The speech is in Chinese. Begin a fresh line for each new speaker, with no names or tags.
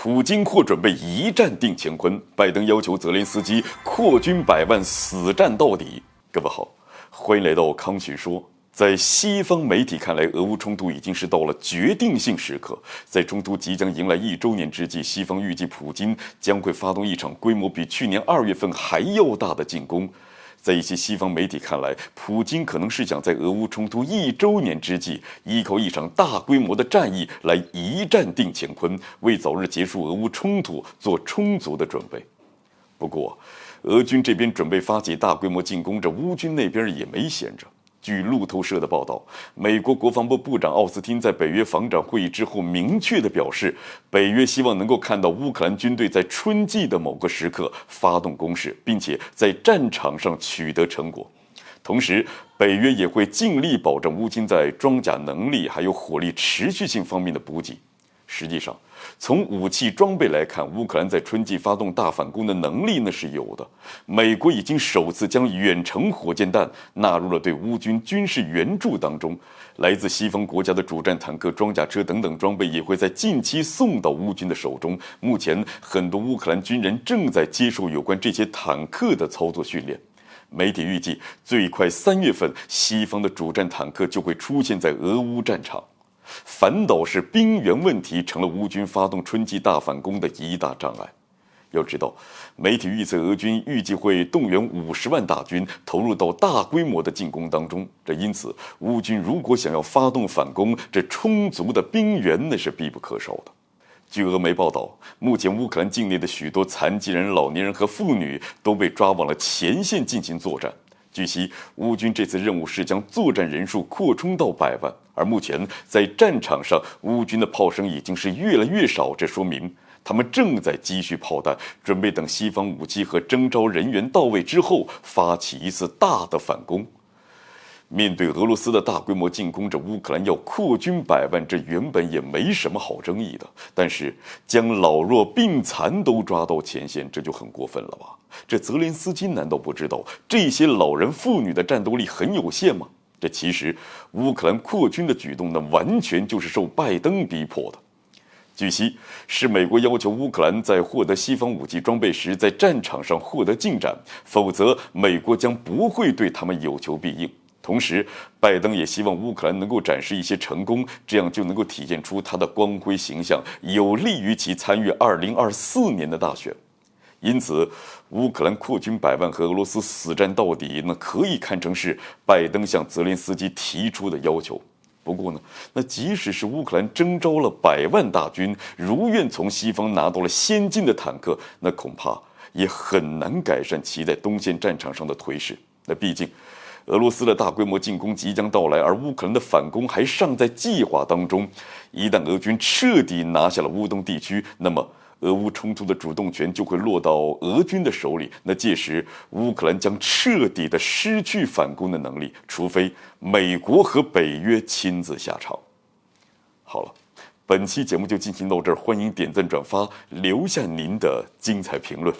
普京或准备一战定乾坤，拜登要求泽连斯基扩军100万，死战到底。各位好，欢迎来到康旭说。在西方媒体看来，俄乌冲突已经是到了决定性时刻。在冲突即将迎来1周年之际，西方预计普京将会发动一场规模比去年2月份还要大的进攻。在一些西方媒体看来，普京可能是想在俄乌冲突1周年之际，依靠一场大规模的战役来一战定乾坤，为早日结束俄乌冲突做充足的准备。不过，俄军这边准备发起大规模进攻，这乌军那边也没闲着。据路透社的报道，美国国防部部长奥斯汀在北约防长会议之后明确地表示，北约希望能够看到乌克兰军队在春季的某个时刻发动攻势，并且在战场上取得成果。同时，北约也会尽力保证乌军在装甲能力还有火力持续性方面的补给。实际上，从武器装备来看，乌克兰在春季发动大反攻的能力是有的。美国已经首次将远程火箭弹纳入了对乌军军事援助当中，来自西方国家的主战坦克、装甲车等等装备也会在近期送到乌军的手中。目前，很多乌克兰军人正在接受有关这些坦克的操作训练。媒体预计，最快3月份，西方的主战坦克就会出现在俄乌战场。反导式兵源问题成了乌军发动春季大反攻的一大障碍。要知道，媒体预测俄军预计会动员50万大军投入到大规模的进攻当中，因此乌军如果想要发动反攻，这充足的兵源是必不可少的。据俄媒报道，目前乌克兰境内的许多残疾人、老年人和妇女都被抓往了前线进行作战。据悉，乌军这次任务是将作战人数扩充到100万，而目前在战场上，乌军的炮声已经是越来越少，这说明他们正在积蓄炮弹，准备等西方武器和征召人员到位之后，发起一次大的反攻。面对俄罗斯的大规模进攻，这乌克兰要扩军100万，这原本也没什么好争议的。但是将老弱病残都抓到前线，这就很过分了吧？这泽连斯基难道不知道这些老人妇女的战斗力很有限吗？这其实乌克兰扩军的举动完全就是受拜登逼迫的。据悉，是美国要求乌克兰在获得西方武器装备时，在战场上获得进展，否则美国将不会对他们有求必应。同时，拜登也希望乌克兰能够展示一些成功，这样就能够体现出他的光辉形象，有利于其参与2024年的大选。因此，乌克兰扩军100万和俄罗斯死战到底，可以看成是拜登向泽连斯基提出的要求。不过即使是乌克兰征召了100万大军，如愿从西方拿到了先进的坦克，恐怕也很难改善其在东线战场上的颓势。毕竟，俄罗斯的大规模进攻即将到来，而乌克兰的反攻还尚在计划当中。一旦俄军彻底拿下了乌东地区，那么俄乌冲突的主动权就会落到俄军的手里。届时乌克兰将彻底的失去反攻的能力，除非美国和北约亲自下场。好了，本期节目就进行到这儿，欢迎点赞转发，留下您的精彩评论。